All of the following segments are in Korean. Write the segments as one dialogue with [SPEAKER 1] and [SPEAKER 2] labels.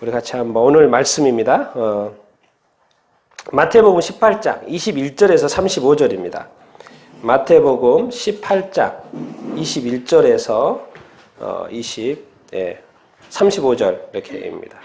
[SPEAKER 1] 우리 같이 한번 오늘 말씀입니다. 마태복음 18장 21절에서 35절입니다. 마태복음 18장 21절에서 35절 이렇게입니다.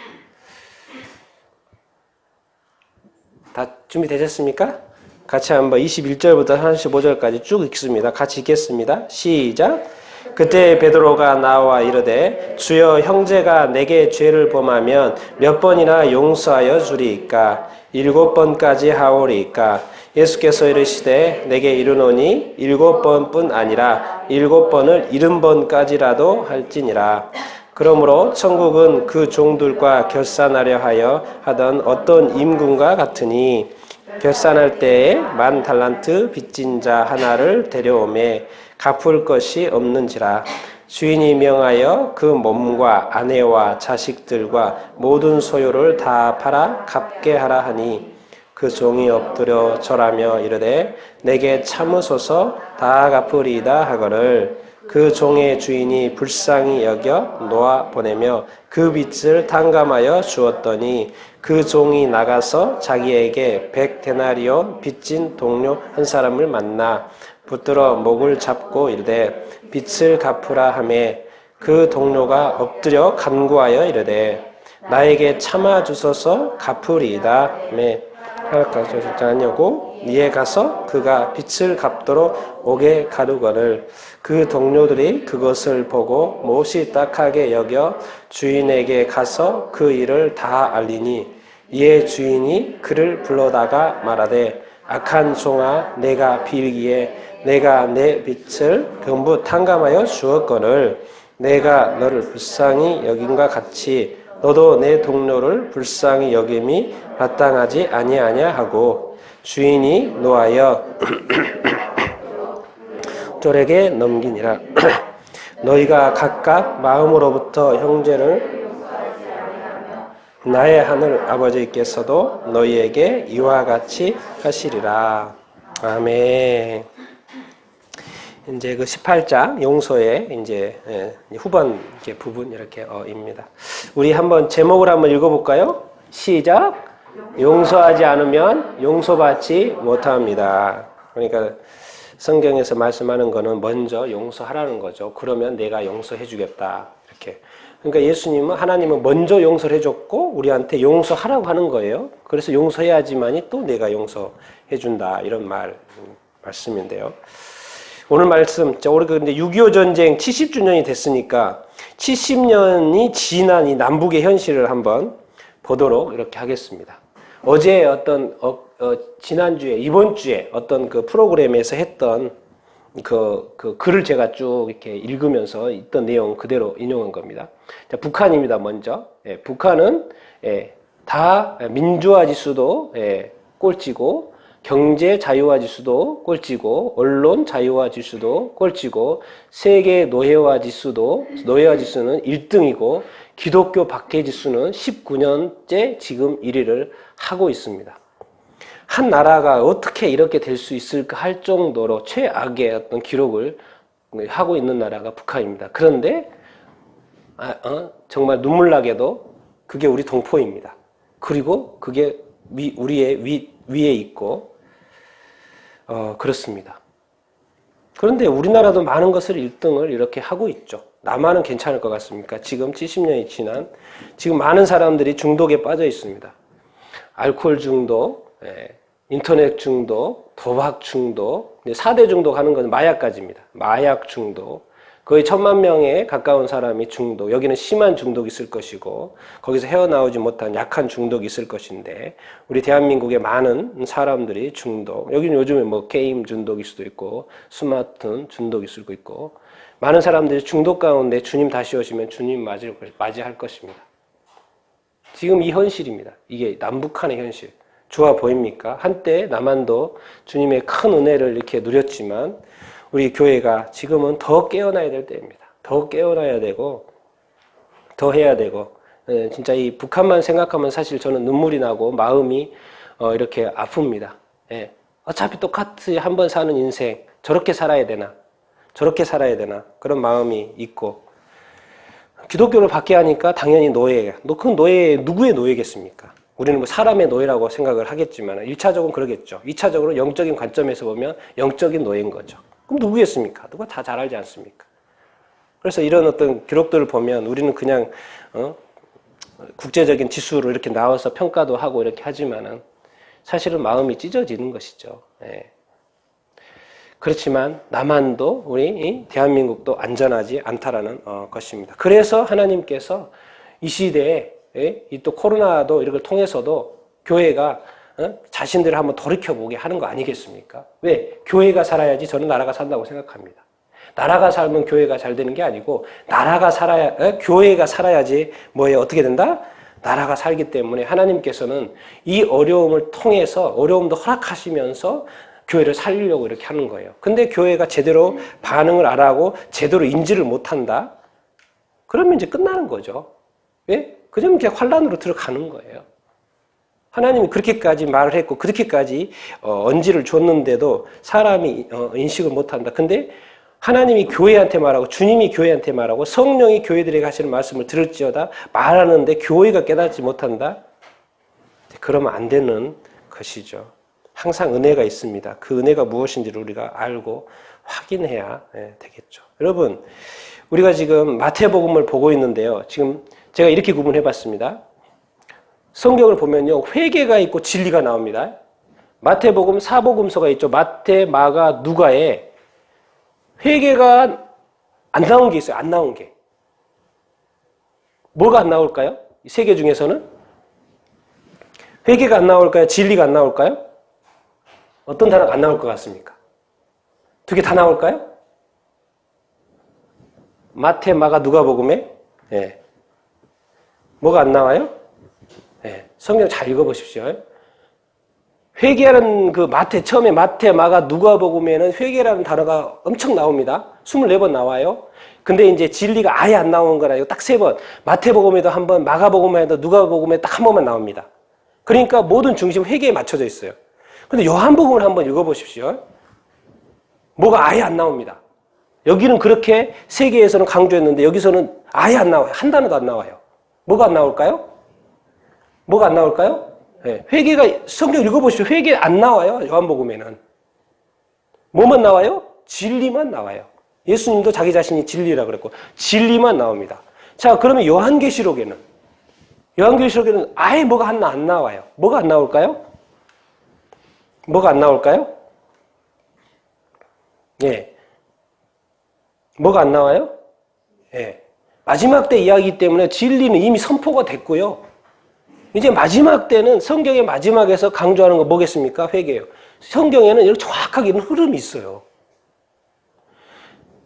[SPEAKER 1] 다 준비되셨습니까? 같이 한번 21절부터 35절까지 쭉 읽습니다. 같이 읽겠습니다. 시작. 그때 베드로가 나와 이르되 주여 형제가 내게 죄를 범하면 몇 번이나 용서하여 주리이까? 7번까지 하오리이까? 예수께서 이르시되 내게 이르노니 7번뿐 아니라 7번을 70번까지라도 할지니라. 그러므로 천국은 그 종들과 결산하려 하여 하던 어떤 임금과 같으니 결산할 때에 10,000달란트 빚진 자 하나를 데려오매 갚을 것이 없는지라. 주인이 명하여 그 몸과 아내와 자식들과 모든 소유를 다 팔아 갚게 하라 하니 그 종이 엎드려 절하며 이르되 내게 참으소서 다 갚으리이다 하거늘 그 종의 주인이 불쌍히 여겨 놓아 보내며 그 빚을 탕감하여 주었더니 그 종이 나가서 자기에게 100데나리온 빚진 동료 한 사람을 만나 붙들어 목을 잡고 이르되 빚을 갚으라 하매 그 동료가 엎드려 간구하여 이르되 나에게 참아 주소서 갚으리이다 하매 하였지 않냐고 이에 가서 그가 빚을 갚도록 옥에 가두거늘 그 동료들이 그것을 보고 몹시 딱하게 여겨 주인에게 가서 그 일을 다 알리니 이에 주인이 그를 불러다가 말하되 악한 종아 내가 빌기에 내가 내 빚을 전부 탕감하여 주었거늘 내가 너를 불쌍히 여김과 같이 너도 내 동료를 불쌍히 여김이 마땅하지 아니하냐 하고 주인이 노하여 쫄에게 넘기니라. 너희가 각각 마음으로부터 형제를 나의 하늘 아버지께서도 너희에게 이와 같이 하시리라. 아멘. 이제 그 18장 용서의 이제 후반 부분 이렇게입니다. 우리 한번 제목을 한번 읽어볼까요? 시작. 용서하지 않으면 용서받지 못합니다. 그러니까 성경에서 말씀하는 거는 먼저 용서하라는 거죠. 그러면 내가 용서해주겠다. 이렇게. 그러니까 예수님은 하나님은 먼저 용서를 해줬고 우리한테 용서하라고 하는 거예요. 그래서 용서해야지만이 또 내가 용서해준다 이런 말씀인데요. 오늘 말씀, 우리 근데 6.25 전쟁 70주년이 됐으니까 70년이 지난 이 남북의 현실을 한번 보도록 이렇게 하겠습니다. 어제 지난주에, 이번 주에 어떤 그 프로그램에서 했던 그 글을 제가 쭉 이렇게 읽으면서 있던 내용 그대로 인용한 겁니다. 자, 북한입니다, 먼저. 북한은 다 민주화 지수도 꼴찌고, 경제 자유화 지수도 꼴찌고, 언론 자유화 지수도 꼴찌고, 세계 노예화 지수는 1등이고, 기독교 박해 지수는 19년째 지금 1위를 하고 있습니다. 한 나라가 어떻게 이렇게 될 수 있을까 할 정도로 최악의 어떤 기록을 하고 있는 나라가 북한입니다. 그런데 정말 눈물나게도 그게 우리 동포입니다. 그리고 그게 우리의 위에 있고 그렇습니다. 그런데 우리나라도 많은 것을 1등을 이렇게 하고 있죠. 남한은 괜찮을 것 같습니까? 지금 70년이 지난 지금 많은 사람들이 중독에 빠져 있습니다. 알코올 중독, 인터넷 중독, 도박 중독, 4대 중독 하는 건 마약까지입니다. 마약 중독. 거의 1,000만 명에 가까운 사람이 중독. 여기는 심한 중독이 있을 것이고 거기서 헤어나오지 못한 약한 중독이 있을 것인데 우리 대한민국의 많은 사람들이 중독. 여기는 요즘에 게임 중독일 수도 있고 스마트폰 중독이 있을 수도 있고 많은 사람들이 중독 가운데 주님 다시 오시면 주님 맞이할 것입니다. 지금 이 현실입니다. 이게 남북한의 현실. 좋아 보입니까? 한때 남한도 주님의 큰 은혜를 이렇게 누렸지만 우리 교회가 지금은 더 깨어나야 될 때입니다. 더 깨어나야 되고 더 해야 되고 진짜 이 북한만 생각하면 사실 저는 눈물이 나고 마음이 이렇게 아픕니다. 어차피 똑같이 한 번 사는 인생 저렇게 살아야 되나 그런 마음이 있고 기독교를 받게 하니까 당연히 노예예요. 그 노예, 누구의 노예겠습니까? 우리는 뭐 사람의 노예라고 생각을 하겠지만 1차적으로 그러겠죠. 2차적으로 영적인 관점에서 보면 영적인 노예인 거죠. 그럼 누구겠습니까? 누가 다 잘 알지 않습니까? 그래서 이런 어떤 기록들을 보면 우리는 그냥 국제적인 지수로 이렇게 나와서 평가도 하고 이렇게 하지만은 사실은 마음이 찢어지는 것이죠. 예. 그렇지만 남한도 우리 대한민국도 안전하지 않다라는 것입니다. 그래서 하나님께서 이 시대에 이 또 코로나도 이걸 통해서도 교회가 자신들을 한번 돌이켜보게 하는 거 아니겠습니까? 왜? 교회가 살아야지 저는 나라가 산다고 생각합니다. 나라가 살면 교회가 잘 되는 게 아니고 나라가 살아야 교회가 살아야지 뭐예요? 어떻게 된다? 나라가 살기 때문에 하나님께서는 이 어려움을 통해서 어려움도 허락하시면서 교회를 살리려고 이렇게 하는 거예요. 근데 교회가 제대로 반응을 안 하고 제대로 인지를 못한다? 그러면 이제 끝나는 거죠. 예? 그러면 그냥 환란으로 들어가는 거예요. 하나님이 그렇게까지 말을 했고 그렇게까지 언지를 줬는데도 사람이 인식을 못한다. 근데 하나님이 교회한테 말하고 주님이 교회한테 말하고 성령이 교회들에게 하시는 말씀을 들을지어다 말하는데 교회가 깨닫지 못한다? 그러면 안 되는 것이죠. 항상 은혜가 있습니다. 그 은혜가 무엇인지를 우리가 알고 확인해야 되겠죠. 여러분, 우리가 지금 마태복음을 보고 있는데요. 지금 제가 이렇게 구분해 봤습니다. 성경을 보면요. 회개가 있고 진리가 나옵니다. 마태복음 4복음서가 있죠. 마태, 마가, 누가에 회개가 안 나온 게 있어요. 안 나온 게. 뭐가 안 나올까요? 이 세 개 중에서는? 회개가 안 나올까요? 진리가 안 나올까요? 어떤 단어가 안 나올 것 같습니까? 두 개 다 나올까요? 마태, 마가, 누가복음에 예. 뭐가 안 나와요? 예. 성경 잘 읽어보십시오. 회개라는 그 마태, 처음에 마태, 마가, 누가복음에는 회개라는 단어가 엄청 나옵니다. 24번 나와요. 근데 이제 진리가 아예 안 나오는 건 아니고 딱 3번. 마태복음에도 한 번, 마가복음에도 누가복음에 딱 한 번만 나옵니다. 그러니까 모든 중심 회개에 맞춰져 있어요. 근데 요한복음을 한번 읽어보십시오. 뭐가 아예 안 나옵니다. 여기는 그렇게 세계에서는 강조했는데 여기서는 아예 안 나와요. 한 단어도 안 나와요. 뭐가 안 나올까요? 뭐가 안 나올까요? 네. 회개가, 성경 읽어보십시오. 회개 안 나와요. 요한복음에는. 뭐만 나와요? 진리만 나와요. 예수님도 자기 자신이 진리라 그랬고 진리만 나옵니다. 자, 그러면 요한계시록에는 아예 뭐가 하나 안 나와요. 뭐가 안 나올까요? 뭐가 안 나올까요? 예. 뭐가 안 나와요? 예. 마지막 때 이야기 때문에 진리는 이미 선포가 됐고요. 이제 마지막 때는 성경의 마지막에서 강조하는 거 뭐겠습니까? 회개예요. 성경에는 이렇게 정확하게 이런 흐름이 있어요.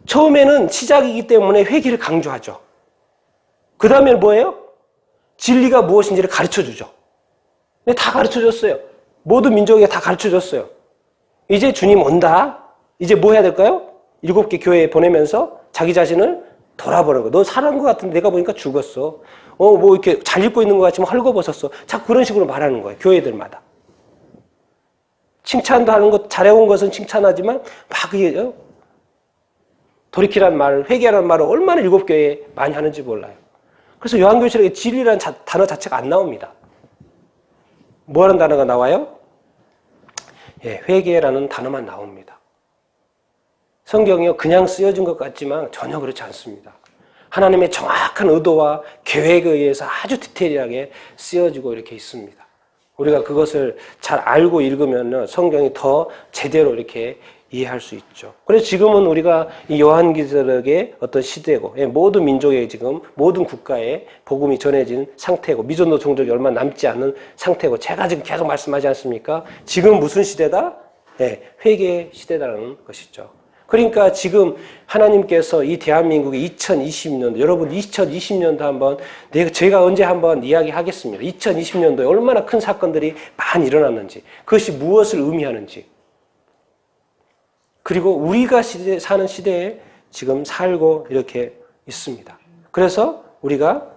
[SPEAKER 1] 처음에는 시작이기 때문에 회개를 강조하죠. 그 다음에는 뭐예요? 진리가 무엇인지를 가르쳐주죠. 근데 다 가르쳐줬어요. 모든 민족에게 다 가르쳐줬어요. 이제 주님 온다. 이제 뭐 해야 될까요? 7개 교회에 보내면서 자기 자신을 돌아보는 거. 너 살아난 것 같은데 내가 보니까 죽었어. 뭐 이렇게 잘 입고 있는 것 같지만 헐거벗었어. 자꾸 그런 식으로 말하는 거예요. 교회들마다. 칭찬도 하는 것, 잘해온 것은 칭찬하지만 막 이게 돌이키란 말을, 회개라는 말을 얼마나 7교회에 많이 하는지 몰라요. 그래서 요한계시록에 진리라는 단어 자체가 안 나옵니다. 뭐라는 단어가 나와요? 예, 회개라는 단어만 나옵니다. 성경이요, 그냥 쓰여진 것 같지만 전혀 그렇지 않습니다. 하나님의 정확한 의도와 계획에 의해서 아주 디테일하게 쓰여지고 이렇게 있습니다. 우리가 그것을 잘 알고 읽으면 성경이 더 제대로 이렇게 이해할 수 있죠. 그래서 지금은 우리가 이 요한계시록의 어떤 시대고, 모든 민족에 지금 모든 국가에 복음이 전해진 상태고, 미전도 종족이 얼마 남지 않은 상태고, 제가 지금 계속 말씀하지 않습니까? 지금 무슨 시대다? 회개 시대라는 것이죠. 그러니까 지금 하나님께서 이 대한민국의 2020년도, 여러분 2020년도 한번, 제가 언제 한번 이야기하겠습니다. 2020년도에 얼마나 큰 사건들이 많이 일어났는지, 그것이 무엇을 의미하는지, 그리고 우리가 사는 시대에 지금 살고 이렇게 있습니다. 그래서 우리가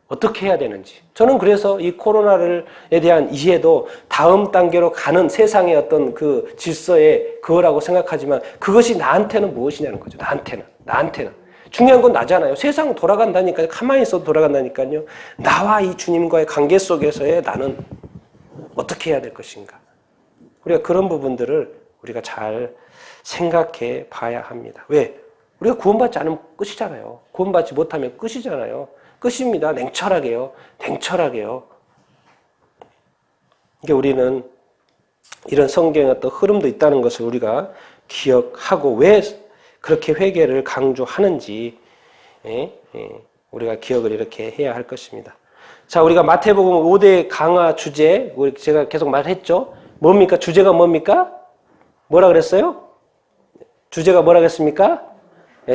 [SPEAKER 1] 어떻게 해야 되는지. 저는 그래서 이 코로나에 대한 이해도 다음 단계로 가는 세상의 어떤 그 질서의 그거라고 생각하지만 그것이 나한테는 무엇이냐는 거죠. 나한테는. 중요한 건 나잖아요. 세상 돌아간다니까요. 가만히 있어도 돌아간다니까요. 나와 이 주님과의 관계 속에서의 나는 어떻게 해야 될 것인가. 우리가 그런 부분들을 우리가 잘 생각해 봐야 합니다. 왜? 우리가 구원받지 않으면 끝이잖아요. 구원받지 못하면 끝이잖아요. 끝입니다. 냉철하게요. 냉철하게요. 이게 우리는 이런 성경의 어떤 흐름도 있다는 것을 우리가 기억하고 왜 그렇게 회개를 강조하는지 우리가 기억을 이렇게 해야 할 것입니다. 자, 우리가 마태복음 5대 강화 주제, 제가 계속 말했죠. 뭡니까? 주제가 뭡니까? 뭐라 그랬어요? 주제가 뭐라 그랬습니까?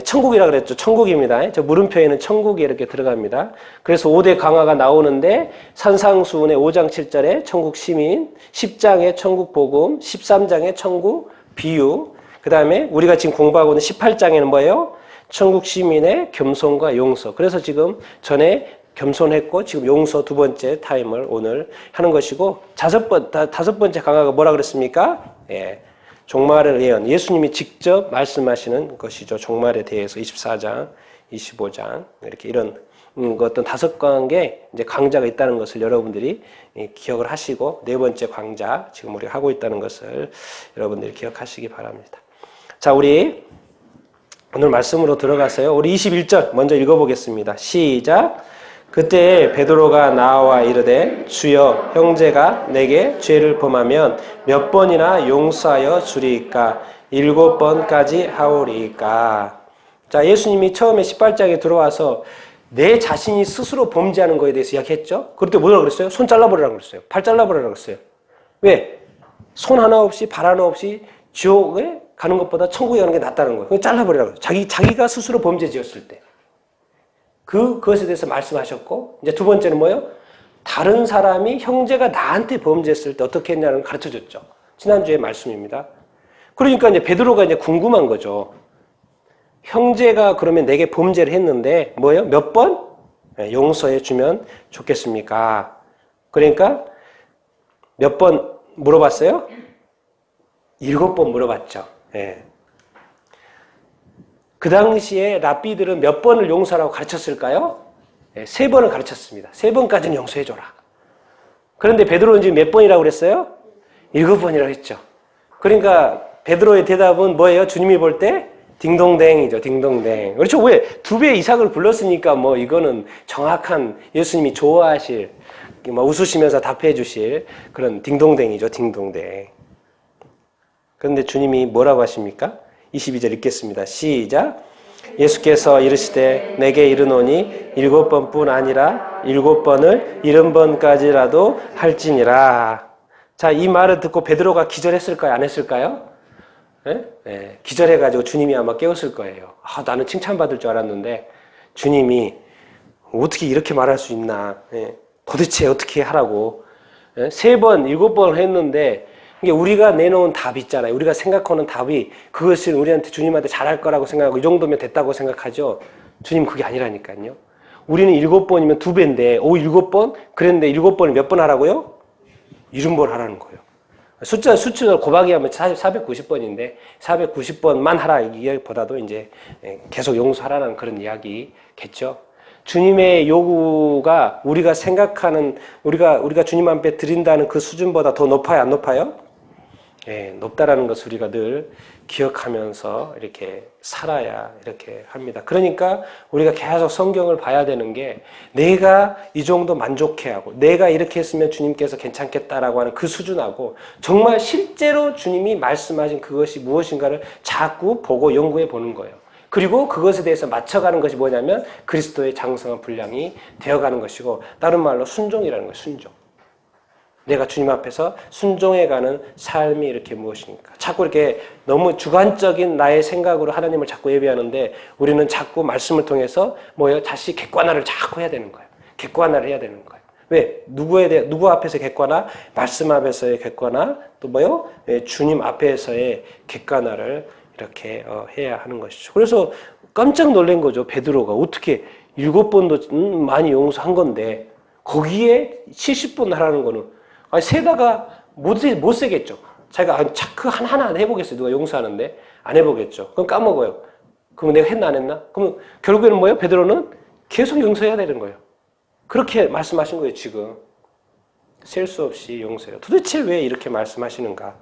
[SPEAKER 1] 천국이라 그랬죠. 천국입니다. 저 물음표에는 천국이 이렇게 들어갑니다. 그래서 5대 강화가 나오는데 산상수훈의 5장 7절에 천국 시민, 10장에 천국 복음, 13장에 천국 비유, 그 다음에 우리가 지금 공부하고 있는 18장에는 뭐예요? 천국 시민의 겸손과 용서. 그래서 지금 전에 겸손했고 지금 용서 두 번째 타임을 오늘 하는 것이고 다섯 번째 강화가 뭐라 그랬습니까? 종말을 예언. 예수님이 직접 말씀하시는 것이죠. 종말에 대해서 24장, 25장 이렇게 이런 어떤 다섯 강의 이제 강좌가 있다는 것을 여러분들이 기억을 하시고 네 번째 강좌 지금 우리가 하고 있다는 것을 여러분들이 기억하시기 바랍니다. 자, 우리 오늘 말씀으로 들어가서요. 우리 21절 먼저 읽어보겠습니다. 시작. 그때 베드로가 나와 이르되 주여 형제가 내게 죄를 범하면 몇 번이나 용서하여 주리이까 7번까지 하오리이까. 자, 예수님이 처음에 18장에 들어와서 내 자신이 스스로 범죄하는 거에 대해서 이야기했죠. 그럴 때 뭐라고 그랬어요? 손 잘라버리라고 그랬어요. 발 잘라버리라고 그랬어요. 왜? 손 하나 없이 발 하나 없이 지옥에 가는 것보다 천국에 가는 게 낫다는 거예요. 잘라버리라고 그랬어요. 자기가 스스로 범죄 지었을 때. 그것에 대해서 말씀하셨고, 이제 두 번째는 뭐예요? 다른 사람이 형제가 나한테 범죄했을 때 어떻게 했냐는 가르쳐 줬죠. 지난주에 말씀입니다. 그러니까 이제 베드로가 이제 궁금한 거죠. 형제가 그러면 내게 범죄를 했는데 뭐예요? 몇 번? 용서해 주면 좋겠습니까? 그러니까 몇 번 물어봤어요? 7번 물어봤죠. 예. 그 당시에 랍비들은 몇 번을 용서라고 가르쳤을까요? 3번을 가르쳤습니다. 3번까지는 용서해줘라. 그런데 베드로는 지금 몇 번이라고 그랬어요? 7번이라고 했죠. 그러니까 베드로의 대답은 뭐예요? 주님이 볼 때 딩동댕이죠. 딩동댕. 그렇죠. 왜? 2배 이상을 불렀으니까 뭐 이거는 정확한 예수님이 좋아하실, 웃으시면서 답해 주실 그런 딩동댕이죠. 딩동댕. 그런데 주님이 뭐라고 하십니까? 22절 읽겠습니다. 시작. 예수께서 이르시되 내게 이르노니 7번뿐 아니라 7번을 70번까지라도 할지니라. 자, 이 말을 듣고 베드로가 기절했을까요? 안 했을까요? 네, 기절해가지고 주님이 아마 깨웠을 거예요. 나는 칭찬받을 줄 알았는데 주님이 어떻게 이렇게 말할 수 있나. 도대체 어떻게 하라고. 3번, 7번 했는데 이게 우리가 내놓은 답이 있잖아요. 우리가 생각하는 답이 그것을 우리한테 주님한테 잘할 거라고 생각하고 이 정도면 됐다고 생각하죠. 주님 그게 아니라니까요. 우리는 7번이면 2배인데 7번? 그랬는데 7번을 몇 번 하라고요? 70번 하라는 거예요. 수치를 곱하기 하면 490번인데 490번만 하라 이기보다도 이제 계속 용서하라는 그런 이야기겠죠. 주님의 요구가 우리가 생각하는 우리가 주님 앞에 드린다는 그 수준보다 더 높아요, 안 높아요? 높다라는 것을 우리가 늘 기억하면서 이렇게 살아야 이렇게 합니다. 그러니까 우리가 계속 성경을 봐야 되는 게 내가 이 정도 만족해하고 내가 이렇게 했으면 주님께서 괜찮겠다라고 하는 그 수준하고 정말 실제로 주님이 말씀하신 그것이 무엇인가를 자꾸 보고 연구해 보는 거예요. 그리고 그것에 대해서 맞춰가는 것이 뭐냐면 그리스도의 장성한 분량이 되어가는 것이고 다른 말로 순종이라는 거예요. 순종. 내가 주님 앞에서 순종해가는 삶이 이렇게 무엇입니까? 자꾸 이렇게 너무 주관적인 나의 생각으로 하나님을 자꾸 예배하는데 우리는 자꾸 말씀을 통해서 뭐예요? 다시 객관화를 자꾸 해야 되는 거예요. 객관화를 해야 되는 거예요. 왜? 누구 앞에서 객관화? 말씀 앞에서의 객관화, 또 뭐요? 주님 앞에서의 객관화를 이렇게 해야 하는 것이죠. 그래서 깜짝 놀란 거죠. 베드로가 어떻게 7번도 많이 용서한 건데 거기에 70번 하라는 거는 세다가 못 세겠죠. 자기가 체크 하나 안 해보겠어요. 누가 용서하는데 안 해보겠죠. 그럼 까먹어요. 그럼 내가 했나 안 했나? 그럼 결국에는 뭐예요? 베드로는 계속 용서해야 되는 거예요. 그렇게 말씀하신 거예요, 지금. 셀 수 없이 용서해요. 도대체 왜 이렇게 말씀하시는가?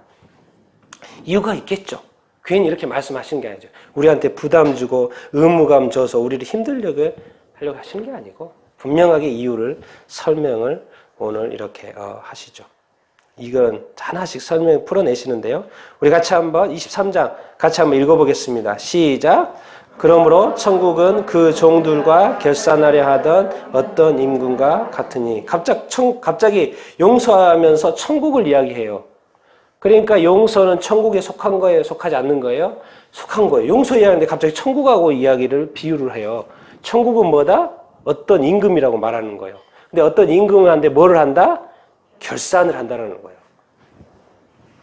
[SPEAKER 1] 이유가 있겠죠. 괜히 이렇게 말씀하신 게 아니죠. 우리한테 부담 주고 의무감 줘서 우리를 힘들게 하려고 하시는 게 아니고 분명하게 이유를 설명을 오늘 이렇게 하시죠. 이건 하나씩 설명 풀어내시는데요. 우리 같이 한번 23장 같이 한번 읽어보겠습니다. 시작. 그러므로 천국은 그 종들과 결산하려 하던 어떤 임금과 같으니 갑자기 용서하면서 천국을 이야기해요. 그러니까 용서는 천국에 속한 거예요? 속하지 않는 거예요? 속한 거예요. 용서 이야기하는데 갑자기 천국하고 이야기를 비유를 해요. 천국은 뭐다? 어떤 임금이라고 말하는 거예요. 근데 어떤 임금을 하는데 뭐를 한다? 결산을 한다는 거예요.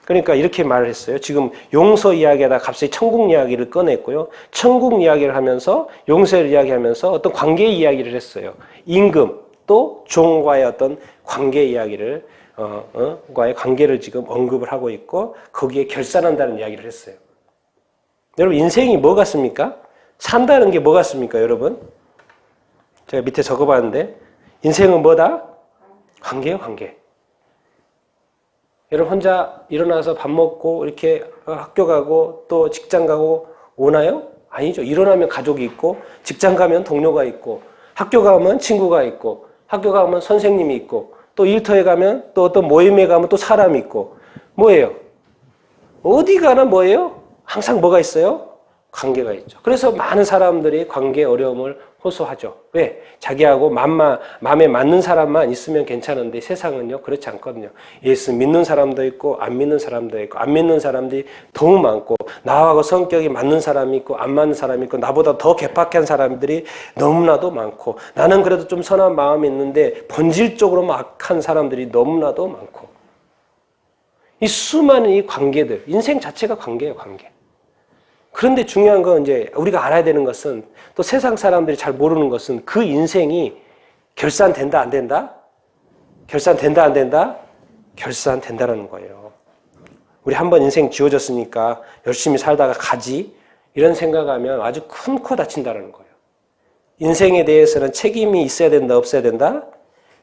[SPEAKER 1] 그러니까 이렇게 말을 했어요. 지금 용서 이야기하다 갑자기 천국 이야기를 꺼냈고요. 천국 이야기를 하면서 용서를 이야기하면서 어떤 관계 이야기를 했어요. 임금 또 종과의 어떤 관계 이야기를 과의 관계를 지금 언급을 하고 있고 거기에 결산한다는 이야기를 했어요. 여러분 인생이 뭐 같습니까? 산다는 게 뭐 같습니까, 여러분? 제가 밑에 적어봤는데 인생은 뭐다? 관계예요, 관계. 여러분 혼자 일어나서 밥 먹고 이렇게 학교 가고 또 직장 가고 오나요? 아니죠. 일어나면 가족이 있고 직장 가면 동료가 있고 학교 가면 친구가 있고 학교 가면 선생님이 있고 또 일터에 가면 또 어떤 모임에 가면 또 사람이 있고 뭐예요? 어디 가나 뭐예요? 항상 뭐가 있어요? 관계가 있죠. 그래서 많은 사람들이 관계 어려움을 호소하죠. 왜? 자기하고 마음에 맞는 사람만 있으면 괜찮은데 세상은요 그렇지 않거든요. 예수 믿는 사람도 있고 안 믿는 사람도 있고 안 믿는 사람들이 너무 많고 나하고 성격이 맞는 사람이 있고 안 맞는 사람이 있고 나보다 더 개팍한 사람들이 너무나도 많고 나는 그래도 좀 선한 마음이 있는데 본질적으로 악한 사람들이 너무나도 많고 이 수많은 이 관계들 인생 자체가 관계예요, 관계. 그런데 중요한 건 이제 우리가 알아야 되는 것은 또 세상 사람들이 잘 모르는 것은 그 인생이 결산된다 안 된다? 결산된다 안 된다? 결산된다라는 거예요. 우리 한번 인생 지워졌으니까 열심히 살다가 가지 이런 생각하면 아주 큰 코 다친다는 거예요. 인생에 대해서는 책임이 있어야 된다 없어야 된다?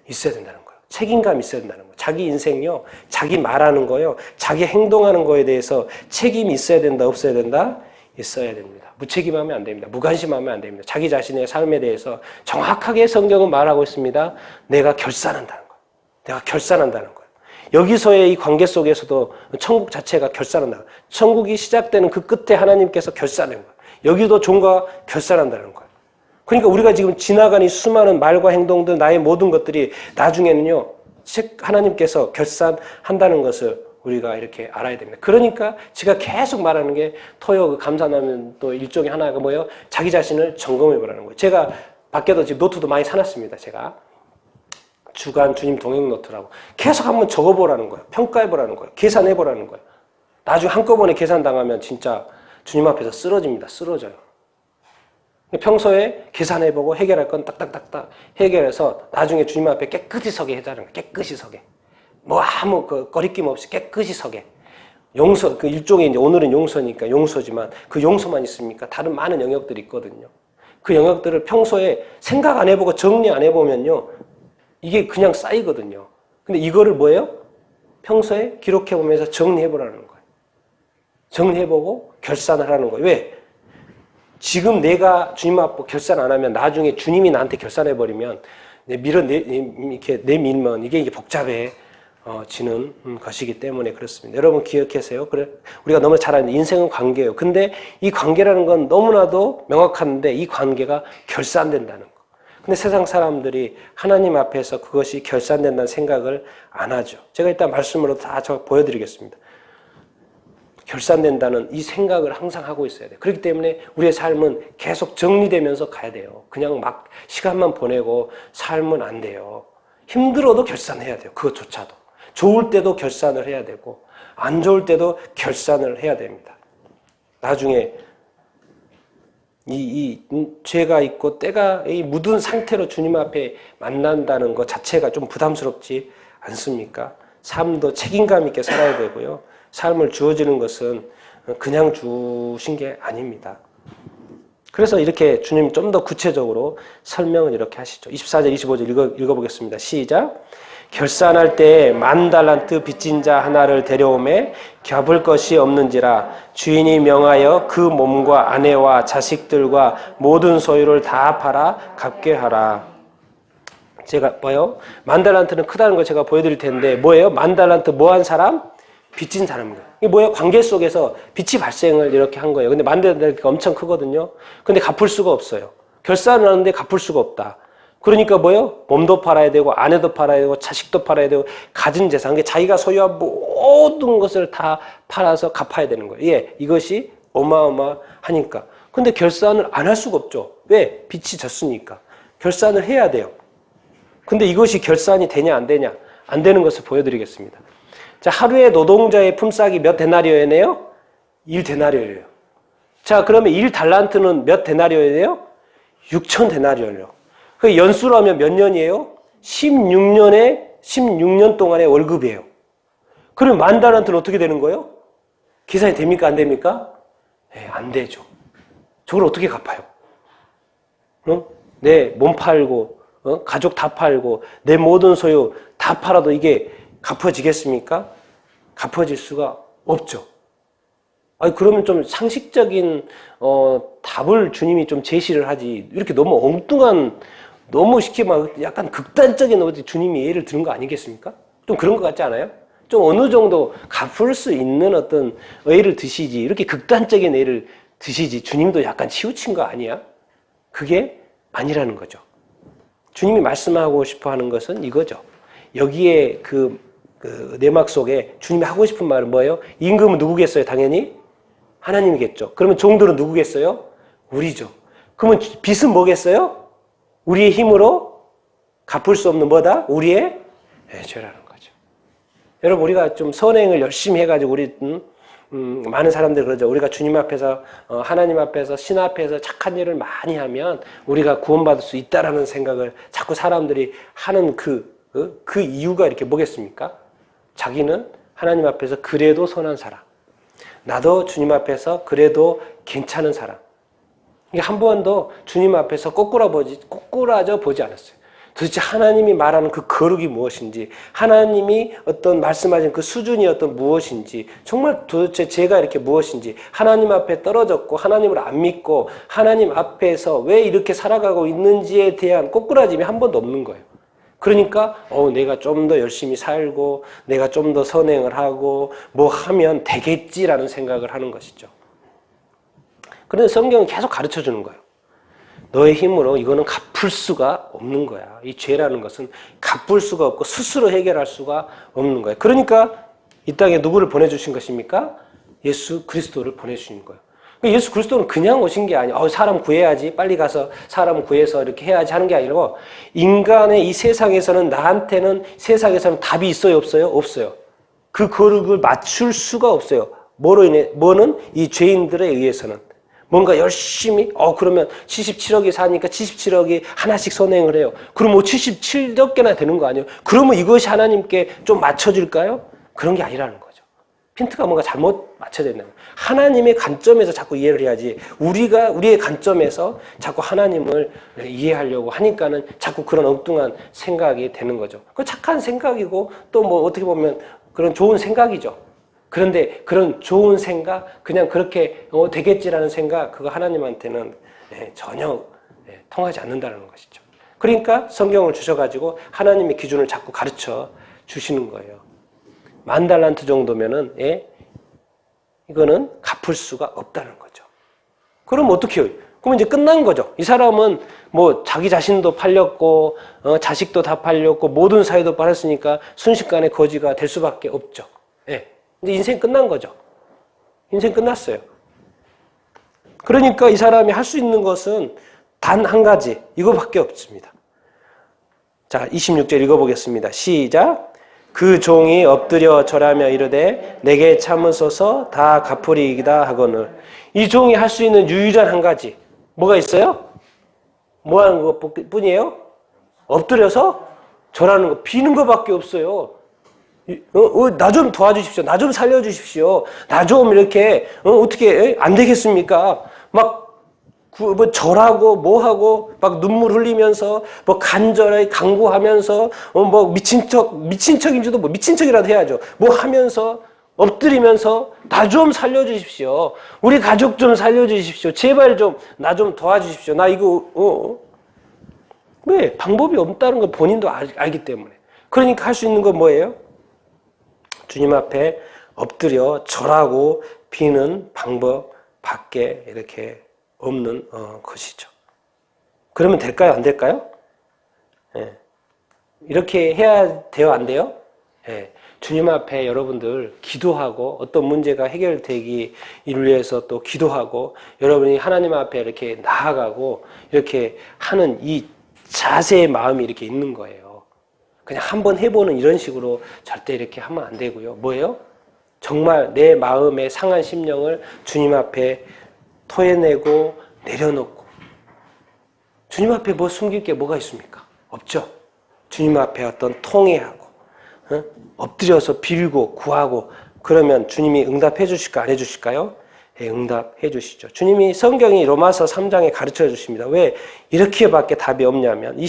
[SPEAKER 1] 있어야 된다는 거예요. 책임감이 있어야 된다는 거예요. 자기 인생요. 자기 말하는 거요. 자기 행동하는 거에 대해서 책임이 있어야 된다 없어야 된다? 있어야 됩니다. 무책임하면 안 됩니다. 무관심하면 안 됩니다. 자기 자신의 삶에 대해서 정확하게 성경은 말하고 있습니다. 내가 결산한다는 거예요. 내가 결산한다는 거예요. 여기서의 이 관계 속에서도 천국 자체가 결산한다. 천국이 시작되는 그 끝에 하나님께서 결산한 거예요. 여기도 종과 결산한다는 거예요. 그러니까 우리가 지금 지나간 이 수많은 말과 행동들, 나의 모든 것들이 나중에는요, 하나님께서 결산한다는 것을 우리가 이렇게 알아야 됩니다. 그러니까 제가 계속 말하는 게 토요 감사하면 또 일종의 하나가 뭐예요? 자기 자신을 점검해 보라는 거예요. 제가 밖에도 지금 노트도 많이 사놨습니다. 제가 주간 주님 동행 노트라고 계속 한번 적어보라는 거예요. 평가해 보라는 거예요. 계산해 보라는 거예요. 나중에 한꺼번에 계산 당하면 진짜 주님 앞에서 쓰러집니다. 쓰러져요. 평소에 계산해보고 해결할 건 딱딱딱딱 해결해서 나중에 주님 앞에 깨끗이 서게 해자는 거예요. 깨끗이 서게. 뭐 아무 거리낌 없이 깨끗이 서게. 용서, 그 일종의 이제 오늘은 용서니까 용서지만 그 용서만 있습니까? 다른 많은 영역들이 있거든요. 그 영역들을 평소에 생각 안 해보고 정리 안 해보면요. 이게 그냥 쌓이거든요. 근데 이거를 뭐예요? 평소에 기록해보면서 정리해보라는 거예요. 정리해보고 결산을 하는 거예요. 왜? 지금 내가 주님 앞에 결산 안 하면 나중에 주님이 나한테 결산해버리면 이렇게 내밀면 이게 복잡해. 지는 것이기 때문에 그렇습니다. 여러분 기억하세요. 그래 우리가 너무 잘 아는 인생은 관계예요. 근데 이 관계라는 건 너무나도 명확한데 이 관계가 결산된다는 거. 근데 세상 사람들이 하나님 앞에서 그것이 결산된다는 생각을 안 하죠. 제가 일단 말씀으로 다 보여드리겠습니다. 결산된다는 이 생각을 항상 하고 있어야 돼요. 그렇기 때문에 우리의 삶은 계속 정리되면서 가야 돼요. 그냥 막 시간만 보내고 살면 안 돼요. 힘들어도 결산해야 돼요. 그것조차도. 좋을 때도 결산을 해야 되고 안 좋을 때도 결산을 해야 됩니다. 나중에 이 죄가 있고 때가 묻은 상태로 주님 앞에 만난다는 것 자체가 좀 부담스럽지 않습니까? 삶도 책임감 있게 살아야 되고요. 삶을 주어지는 것은 그냥 주신 게 아닙니다. 그래서 이렇게 주님 좀 더 구체적으로 설명을 이렇게 하시죠. 24절, 25절 읽어보겠습니다. 시작. 결산할 때 10,000달란트 빚진 자 하나를 데려오매 갚을 것이 없는지라 주인이 명하여 그 몸과 아내와 자식들과 모든 소유를 다 팔아 갚게 하라. 제가 뭐요? 10,000달란트는 크다는 거 제가 보여드릴 텐데 뭐예요? 10,000달란트 뭐 한 사람? 빚진 사람입니다. 이게 뭐예요? 관계 속에서 빚이 발생을 이렇게 한 거예요. 근데 10,000달란트가 엄청 크거든요. 근데 갚을 수가 없어요. 결산을 하는데 갚을 수가 없다. 그러니까 뭐예요? 몸도 팔아야 되고 아내도 팔아야 되고 자식도 팔아야 되고 가진 재산, 그러니까 자기가 소유한 모든 것을 다 팔아서 갚아야 되는 거예요. 예, 이것이 어마어마하니까. 근데 결산을 안 할 수가 없죠. 왜? 빚이 졌으니까. 결산을 해야 돼요. 근데 이것이 결산이 되냐 안 되냐? 안 되는 것을 보여드리겠습니다. 자, 하루에 노동자의 품삯이 몇 데나리오네요? 1데나리오예요. 자, 그러면 1달란트는 몇 데나리오예요? 6,000데나리오예요. 그 연수로 하면 몇 년이에요? 16년 동안의 월급이에요. 그럼 10,000달란트는 어떻게 되는 거예요? 계산이 됩니까? 안 됩니까? 네, 안 되죠. 저걸 어떻게 갚아요? 내 몸 팔고, 가족 다 팔고, 내 모든 소유 다 팔아도 이게 갚아지겠습니까? 갚아질 수가 없죠. 아니, 그러면 좀 상식적인, 답을 주님이 좀 제시를 하지. 이렇게 너무 엉뚱한, 너무 쉽게 막 약간 극단적인 주님이 예를 드는 거 아니겠습니까? 좀 그런 것 같지 않아요? 좀 어느 정도 갚을 수 있는 어떤 예를 드시지. 이렇게 극단적인 예를 드시지. 주님도 약간 치우친 거 아니야? 그게 아니라는 거죠. 주님이 말씀하고 싶어 하는 것은 이거죠. 여기에 그 내막 속에 주님이 하고 싶은 말은 뭐예요? 임금은 누구겠어요? 당연히 하나님이겠죠. 그러면 종들은 누구겠어요? 우리죠. 그러면 빚은 뭐겠어요? 우리의 힘으로 갚을 수 없는 뭐다? 우리의 죄라는 거죠. 여러분, 우리가 좀 선행을 열심히 해가지고 우리 많은 사람들이 그러죠. 우리가 주님 앞에서 하나님 앞에서 신 앞에서 착한 일을 많이 하면 우리가 구원받을 수 있다라는 생각을 자꾸 사람들이 하는 그 이유가 이렇게 뭐겠습니까? 자기는 하나님 앞에서 그래도 선한 사람, 나도 주님 앞에서 그래도 괜찮은 사람. 한 번도 주님 앞에서 꼬꾸라져 보지 않았어요. 도대체 하나님이 말하는 그 거룩이 무엇인지, 하나님이 어떤 말씀하신 그 수준이 어떤 무엇인지, 정말 도대체 제가 이렇게 무엇인지, 하나님 앞에 떨어졌고 하나님을 안 믿고 하나님 앞에서 왜 이렇게 살아가고 있는지에 대한 꼬꾸라짐이 한 번도 없는 거예요. 그러니까 내가 좀 더 열심히 살고 내가 좀 더 선행을 하고 뭐 하면 되겠지라는 생각을 하는 것이죠. 그런데 성경은 계속 가르쳐주는 거예요. 너의 힘으로 이거는 갚을 수가 없는 거야. 이 죄라는 것은 갚을 수가 없고 스스로 해결할 수가 없는 거예요. 그러니까 이 땅에 누구를 보내주신 것입니까? 예수 그리스도를 보내주신 거예요. 예수 그리스도는 그냥 오신 게 아니에요. 사람 구해야지, 빨리 가서 사람 구해서 이렇게 해야지 하는 게 아니고, 인간의 이 세상에서는, 나한테는 세상에서는 답이 있어요, 없어요? 없어요. 그 거룩을 맞출 수가 없어요. 뭐는 이 죄인들에 의해서는. 뭔가 열심히, 그러면 77억이 사니까 77억이 하나씩 선행을 해요. 그럼 77억 개나 되는 거 아니에요? 그러면 이것이 하나님께 좀 맞춰질까요? 그런 게 아니라는 거죠. 핀트가 뭔가 잘못 맞춰져 있는 거예요. 하나님의 관점에서 자꾸 이해를 해야지, 우리의 관점에서 자꾸 하나님을 이해하려고 하니까는 자꾸 그런 엉뚱한 생각이 되는 거죠. 그 착한 생각이고 또 뭐 어떻게 보면 그런 좋은 생각이죠. 그런데 그런 좋은 생각, 그냥 그렇게 되겠지라는 생각, 그거 하나님한테는 전혀 통하지 않는다는 것이죠. 그러니까 성경을 주셔가지고 하나님의 기준을 자꾸 가르쳐 주시는 거예요. 10,000달란트 정도면은 이거는 갚을 수가 없다는 거죠. 그럼 어떻게 해요? 그럼 이제 끝난 거죠. 이 사람은 뭐 자기 자신도 팔렸고 자식도 다 팔렸고 모든 사회도 팔았으니까 순식간에 거지가 될 수밖에 없죠. 이제 인생 끝난 거죠. 인생 끝났어요. 그러니까 이 사람이 할 수 있는 것은 단 한 가지, 이거밖에 없습니다. 자, 26절 읽어보겠습니다. 시작. 그 종이 엎드려 절하며 이르되 내게 참으소서 다 갚으리이다 하거늘. 이 종이 할 수 있는 유일한 한 가지, 뭐가 있어요? 뭐 하는 것 뿐이에요? 엎드려서 절하는 거, 비는 것밖에 없어요. 나 좀 도와주십시오. 나 좀 살려주십시오. 나 좀 이렇게, 어떻게, 안 되겠습니까? 막 뭐 절하고 뭐하고 막 눈물 흘리면서 뭐 간절하게 간구하면서 뭐 미친 척인지도 뭐 미친 척이라도 해야죠. 뭐 하면서 엎드리면서 나 좀 살려주십시오. 우리 가족 좀 살려주십시오. 제발 좀 나 좀 도와주십시오. 나 이거 왜? 방법이 없다는 걸 본인도 알기 때문에. 그러니까 할 수 있는 건 뭐예요? 주님 앞에 엎드려 절하고 비는 방법밖에 이렇게 없는 것이죠. 그러면 될까요? 안 될까요? 예. 이렇게 해야 돼요? 안 돼요? 예. 주님 앞에 여러분들 기도하고 어떤 문제가 해결되기 위해서 또 기도하고 여러분이 하나님 앞에 이렇게 나아가고 이렇게 하는 이 자세의 마음이 이렇게 있는 거예요. 그냥 한번 해보는 이런 식으로 절대 이렇게 하면 안 되고요. 뭐예요? 정말 내 마음의 상한 심령을 주님 앞에 토해내고 내려놓고 주님 앞에 뭐 숨길 게 뭐가 있습니까? 없죠. 주님 앞에 어떤 통회하고 엎드려서 빌고 구하고 그러면 주님이 응답해 주실까 안 해주실까요? 예, 응답해 주시죠. 주님이 성경이 로마서 3장에 가르쳐 주십니다. 왜 이렇게밖에 답이 없냐면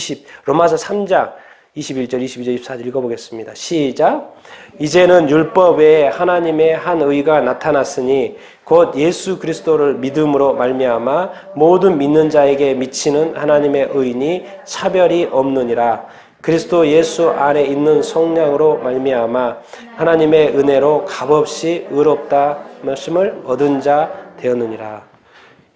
[SPEAKER 1] 로마서 3장 21절, 22절, 24절 읽어보겠습니다. 시작. 이제는 율법 외에 하나님의 한 의가 나타났으니 곧 예수 그리스도를 믿음으로 말미암아 모든 믿는 자에게 미치는 하나님의 의니 차별이 없느니라. 그리스도 예수 안에 있는 성령으로 말미암아 하나님의 은혜로 값없이 의롭다 말씀을 얻은 자 되었느니라.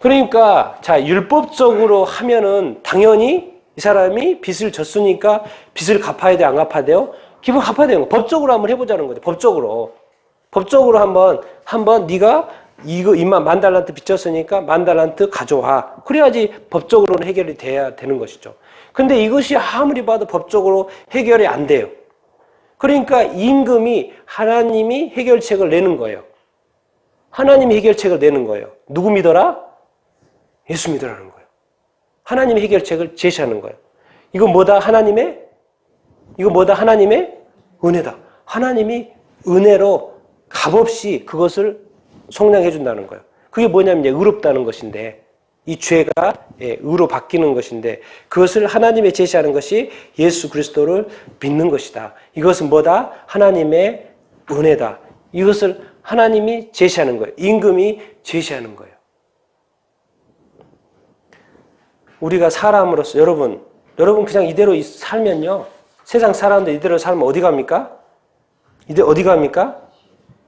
[SPEAKER 1] 그러니까 자 율법적으로 하면은 당연히 이 사람이 빚을 졌으니까 빚을 갚아야 돼, 안 갚아야 돼요? 기본 갚아야 되는 거. 법적으로 한번 해보자는 거죠. 법적으로 한번 네가 이거 10,000달란트 빚졌으니까 10,000달란트 가져와. 그래야지 법적으로는 해결이 돼야 되는 것이죠. 근데 이것이 아무리 봐도 법적으로 해결이 안 돼요. 그러니까 임금이 하나님이 해결책을 내는 거예요. 하나님이 해결책을 내는 거예요. 누구 믿어라? 예수 믿으라는 거예요. 하나님의 해결책을 제시하는 거예요. 이거 뭐다? 하나님의 은혜다. 하나님이 은혜로 값없이 그것을 속량해 준다는 거예요. 그게 뭐냐면 의롭다는 것인데 이 죄가 의로 바뀌는 것인데 그것을 하나님의 제시하는 것이 예수 그리스도를 믿는 것이다. 이것은 뭐다? 하나님의 은혜다. 이것을 하나님이 제시하는 거예요. 임금이 제시하는 거예요. 우리가 사람으로서 여러분 그냥 이대로 살면요. 세상 사람들 이대로 살면 어디 갑니까? 어디 갑니까?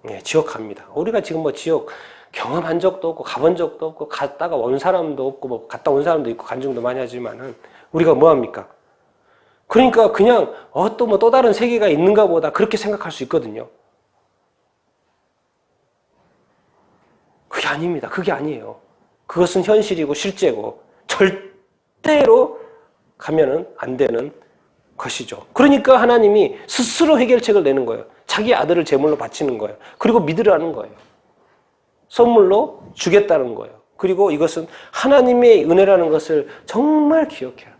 [SPEAKER 1] 네, 지옥 갑니다. 우리가 지금 뭐 지옥 경험한 적도 없고 가본 적도 없고 갔다가 온 사람도 없고 뭐 갔다 온 사람도 있고 간증도 많이 하지만은 우리가 뭐 합니까? 그러니까 그냥 또 다른 세계가 있는가 보다 그렇게 생각할 수 있거든요. 그게 아닙니다. 그게 아니에요. 그것은 현실이고 실제고 절대로 가면은 안 되는 것이죠. 그러니까 하나님이 스스로 해결책을 내는 거예요. 자기 아들을 제물로 바치는 거예요. 그리고 믿으라는 거예요. 선물로 주겠다는 거예요. 그리고 이것은 하나님의 은혜라는 것을 정말 기억해요.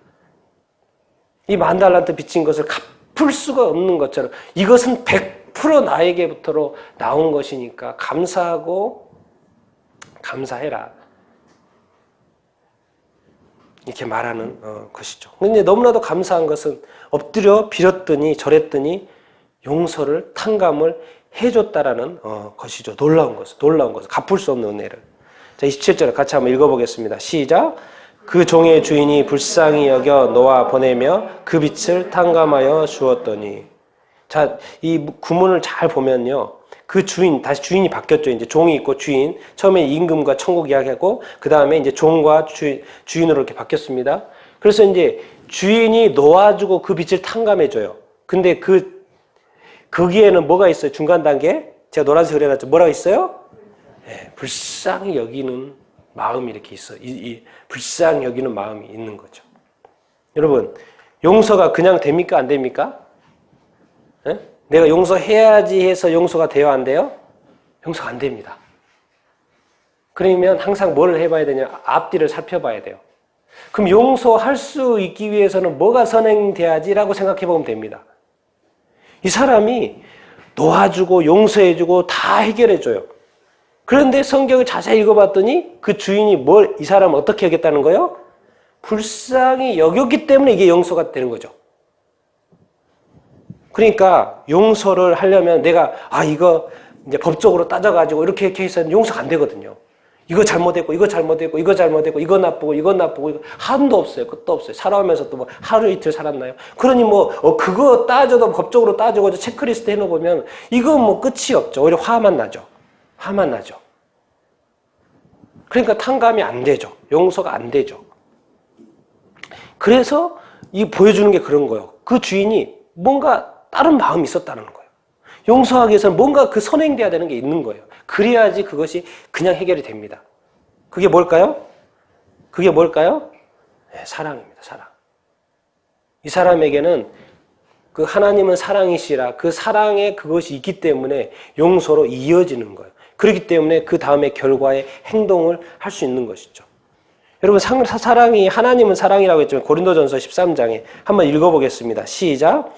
[SPEAKER 1] 이 10,000달란트 빚진 것을 갚을 수가 없는 것처럼 이것은 100% 나에게부터로 나온 것이니까 감사하고 감사해라. 이렇게 말하는 것이죠. 근데 너무나도 감사한 것은 엎드려 빌었더니 절했더니 용서를 탕감을 해줬다라는 것이죠. 놀라운 것, 갚을 수 없는 은혜를. 자, 27절 같이 한번 읽어보겠습니다. 시작. 그 종의 주인이 불쌍히 여겨 놓아 보내며 그 빚을 탕감하여 주었더니. 자, 이 구문을 잘 보면요. 그 주인, 다시 주인이 바뀌었죠. 이제 종이 있고 주인. 처음에 임금과 천국 이야기하고, 그 다음에 이제 종과 주인으로 이렇게 바뀌었습니다. 그래서 이제 주인이 놓아주고 그 빚을 탕감해줘요. 근데 거기에는 뭐가 있어요? 중간 단계? 제가 노란색으로 해놨죠. 뭐라고 있어요? 네, 불쌍히 여기는 마음이 이렇게 있어요. 이 불쌍히 여기는 마음이 있는 거죠. 여러분, 용서가 그냥 됩니까? 안 됩니까? 네? 내가 용서해야지 해서 용서가 돼요? 안 돼요? 용서가 안 됩니다. 그러면 항상 뭘 해봐야 되냐? 앞뒤를 살펴봐야 돼요. 그럼 용서할 수 있기 위해서는 뭐가 선행돼야지라고 생각해보면 됩니다. 이 사람이 놓아주고 용서해주고 다 해결해줘요. 그런데 성경을 자세히 읽어봤더니 그 주인이 이 사람을 어떻게 여겼다는 거예요? 불쌍히 여겼기 때문에 이게 용서가 되는 거죠. 그러니까 용서를 하려면 내가 이거 이제 법적으로 따져가지고 이렇게 해서 용서가 안 되거든요. 이거 잘못했고 이거 잘못했고 이거 잘못했고 이거 나쁘고 이거 나쁘고 이거 한도 없어요. 끝도 없어요. 살아오면서 또 뭐 하루 이틀 살았나요? 그러니 그거 따져도 법적으로 따지고 체크리스트 해놓으면 이건 뭐 끝이 없죠. 오히려 화만 나죠. 화만 나죠. 그러니까 탕감이 안 되죠. 용서가 안 되죠. 그래서 이 보여주는 게 그런 거예요. 그 주인이 뭔가 다른 마음이 있었다는 거예요. 용서하기 위해서는 뭔가 그 선행돼야 되는 게 있는 거예요. 그래야지 그것이 그냥 해결이 됩니다. 그게 뭘까요? 그게 뭘까요? 네, 사랑입니다. 사랑. 이 사람에게는 그 하나님은 사랑이시라 그 사랑에 그것이 있기 때문에 용서로 이어지는 거예요. 그렇기 때문에 그 다음에 결과의 행동을 할 수 있는 것이죠. 여러분 사랑이 하나님은 사랑이라고 했지만 고린도전서 13장에 한번 읽어보겠습니다. 시작.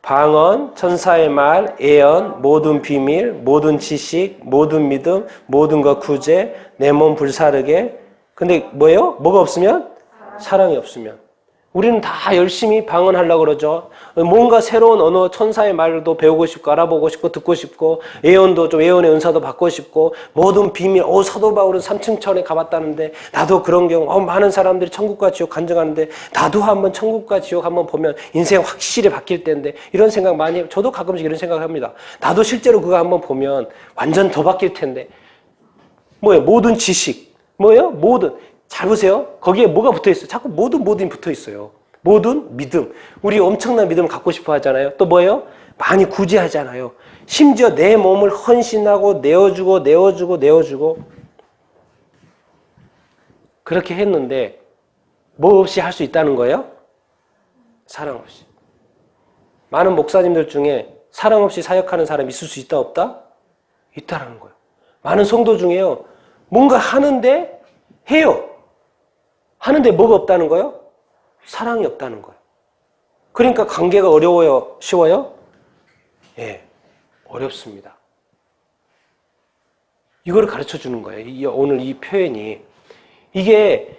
[SPEAKER 1] 방언, 천사의 말, 예언, 모든 비밀, 모든 지식, 모든 믿음, 모든 것 구제, 내 몸 불사르게. 근데 뭐예요? 뭐가 없으면? 사랑이 없으면. 우리는 다 열심히 방언하려고 그러죠. 뭔가 새로운 언어, 천사의 말도 배우고 싶고 알아보고 싶고 듣고 싶고 예언도 좀 예언의 은사도 받고 싶고 모든 비밀, 사도 바울은 3층 천에 가봤다는데 나도 그런 경우 많은 사람들이 천국과 지옥 간증하는데 나도 한번 천국과 지옥 한번 보면 인생 확실히 바뀔 텐데 이런 생각 많이 해요. 저도 가끔씩 이런 생각을 합니다. 나도 실제로 그거 한번 보면 완전 더 바뀔 텐데 뭐예요? 모든 지식 뭐예요? 모든 잘 보세요. 거기에 뭐가 붙어 있어요? 자꾸 모든 붙어 있어요. 모든 믿음. 우리 엄청난 믿음을 갖고 싶어 하잖아요. 또 뭐예요? 많이 구제하잖아요. 심지어 내 몸을 헌신하고 내어주고 그렇게 했는데 뭐 없이 할 수 있다는 거예요? 사랑 없이. 많은 목사님들 중에 사랑 없이 사역하는 사람이 있을 수 있다 없다? 있다라는 거예요. 많은 성도 중에요. 뭔가 하는데 해요. 하는데 뭐가 없다는 거예요? 사랑이 없다는 거예요. 그러니까 관계가 어려워요? 쉬워요? 예, 어렵습니다. 이거를 가르쳐 주는 거예요. 오늘 이 표현이. 이게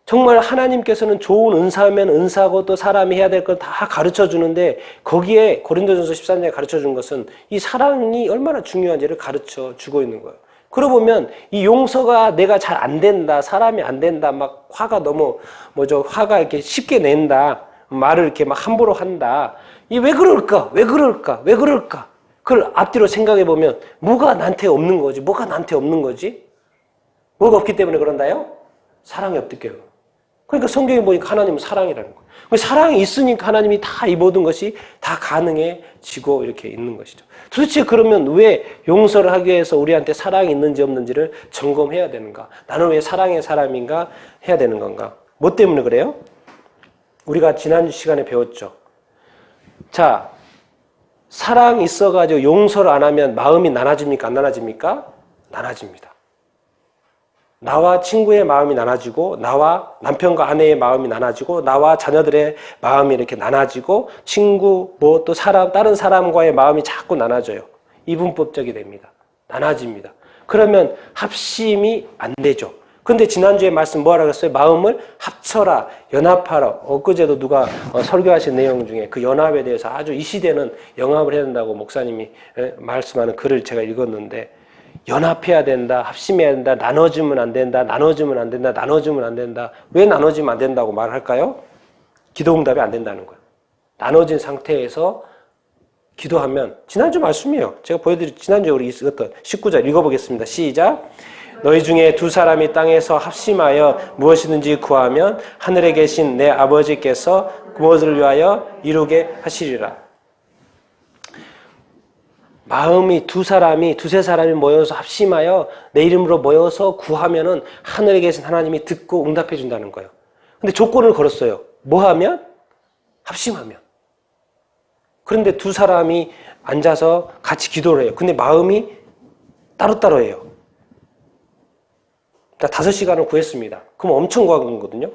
[SPEAKER 1] 정말 하나님께서는 좋은 은사면 은사고 또 사람이 해야 될 건 다 가르쳐 주는데 거기에 고린도전서 13장에 가르쳐 준 것은 이 사랑이 얼마나 중요한지를 가르쳐 주고 있는 거예요. 그러고 보면 이 용서가 내가 잘 안 된다, 사람이 안 된다, 막 화가 너무 화가 이렇게 쉽게 낸다, 말을 이렇게 막 함부로 한다. 이 왜 그럴까? 왜 그럴까? 왜 그럴까? 그걸 앞뒤로 생각해 보면 뭐가 나한테 없는 거지? 뭐가 나한테 없는 거지? 뭐가 없기 때문에 그런다요? 사랑이 없기 때문에. 그러니까 성경에 보니까 하나님은 사랑이라는 거예요. 사랑이 있으니까 하나님이 다 이 모든 것이 다 가능해지고 이렇게 있는 것이죠. 도대체 그러면 왜 용서를 하기 위해서 우리한테 사랑이 있는지 없는지를 점검해야 되는가? 나는 왜 사랑의 사람인가 해야 되는 건가? 뭐 때문에 그래요? 우리가 지난 시간에 배웠죠. 자, 사랑이 있어가지고 용서를 안 하면 마음이 나눠집니까? 안 나눠집니까? 나눠집니다. 나와 친구의 마음이 나눠지고 나와 남편과 아내의 마음이 나눠지고 나와 자녀들의 마음이 이렇게 나눠지고 친구 또 다른 사람과의 마음이 자꾸 나눠져요. 이분법적이 됩니다. 나눠집니다. 그러면 합심이 안 되죠. 근데 지난주에 말씀 뭐하라 그랬어요? 마음을 합쳐라, 연합하라. 엊그제도 누가 설교하신 내용 중에 그 연합에 대해서 아주 이 시대는 영합을 해야 된다고 목사님이 말씀하는 글을 제가 읽었는데 연합해야 된다, 합심해야 된다, 나눠주면 안 된다, 나눠주면 안 된다, 나눠주면 안 된다. 왜 나눠주면 안 된다고 말할까요? 기도응답이 안 된다는 거예요. 나눠진 상태에서 기도하면 지난주 말씀이에요. 제가 보여드린 지난주에 우리 있었던 19절 읽어보겠습니다. 시작. 너희 중에 두 사람이 땅에서 합심하여 무엇이든지 구하면 하늘에 계신 내 아버지께서 무엇을 위하여 이루게 하시리라. 마음이 두세 사람이 모여서 합심하여 내 이름으로 모여서 구하면은 하늘에 계신 하나님이 듣고 응답해 준다는 거예요. 근데 조건을 걸었어요. 뭐 하면? 합심하면. 그런데 두 사람이 앉아서 같이 기도를 해요. 근데 마음이 따로따로 해요. 5시간을 구했습니다. 그럼 엄청 구한 거거든요.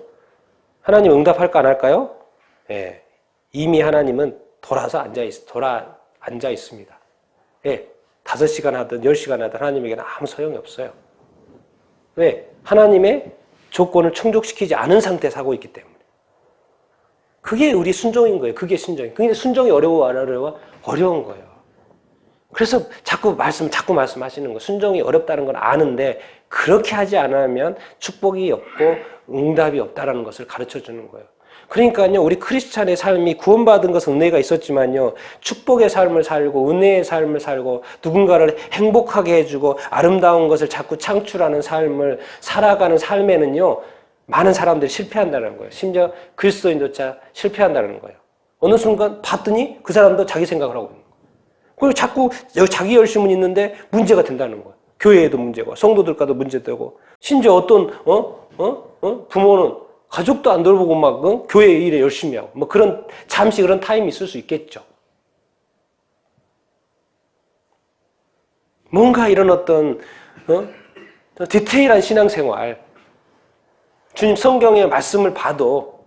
[SPEAKER 1] 하나님 응답할까 안 할까요? 예. 이미 하나님은 돌아 앉아 있습니다. 예. 5시간 하든 10시간 하든 하나님에게는 아무 소용이 없어요. 왜? 하나님의 조건을 충족시키지 않은 상태에 살고 있기 때문에. 그게 우리 순종인 거예요. 그게 순종이. 근데 순종이 어려워? 어려운 거예요. 그래서 자꾸 말씀하시는 거. 순종이 어렵다는 건 아는데 그렇게 하지 않으면 축복이 없고 응답이 없다는 것을 가르쳐 주는 거예요. 그러니까요, 우리 크리스찬의 삶이 구원받은 것은 은혜가 있었지만요, 축복의 삶을 살고 은혜의 삶을 살고 누군가를 행복하게 해주고 아름다운 것을 자꾸 창출하는 삶을 살아가는 삶에는요, 많은 사람들이 실패한다는 거예요. 심지어 그리스도인조차 실패한다는 거예요. 어느 순간 봤더니 그 사람도 자기 생각을 하고 있는 거예요. 그리고 자꾸 자기 열심은 있는데 문제가 된다는 거예요. 교회에도 문제고 성도들과도 문제되고 심지어 어떤 부모는 가족도 안 돌보고 막 교회 일에 열심히 하고 뭐 그런 잠시 그런 타임이 있을 수 있겠죠. 뭔가 이런 어떤 디테일한 신앙생활, 주님 성경의 말씀을 봐도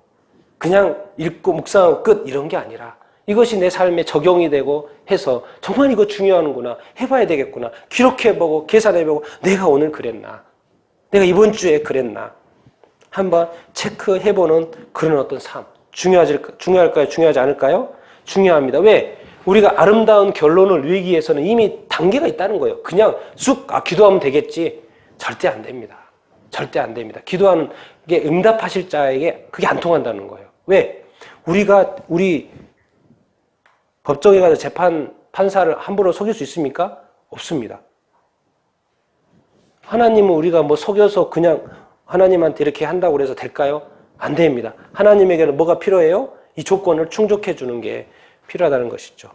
[SPEAKER 1] 그냥 읽고 묵상하고 끝 이런 게 아니라 이것이 내 삶에 적용이 되고 해서 정말 이거 중요하는구나, 해봐야 되겠구나, 기록해보고 계산해보고 내가 오늘 그랬나, 내가 이번 주에 그랬나 한번 체크해보는 그런 어떤 삶. 중요할까요? 중요하지 않을까요? 중요합니다. 왜? 우리가 아름다운 결론을 누리기 위해서는 이미 단계가 있다는 거예요. 그냥 쑥 기도하면 되겠지. 절대 안 됩니다. 절대 안 됩니다. 기도하는 게 응답하실 자에게 그게 안 통한다는 거예요. 왜? 우리 법정에 가서 판사를 함부로 속일 수 있습니까? 없습니다. 하나님은 우리가 뭐 속여서 그냥 하나님한테 이렇게 한다고 해서 될까요? 안 됩니다. 하나님에게는 뭐가 필요해요? 이 조건을 충족해 주는 게 필요하다는 것이죠.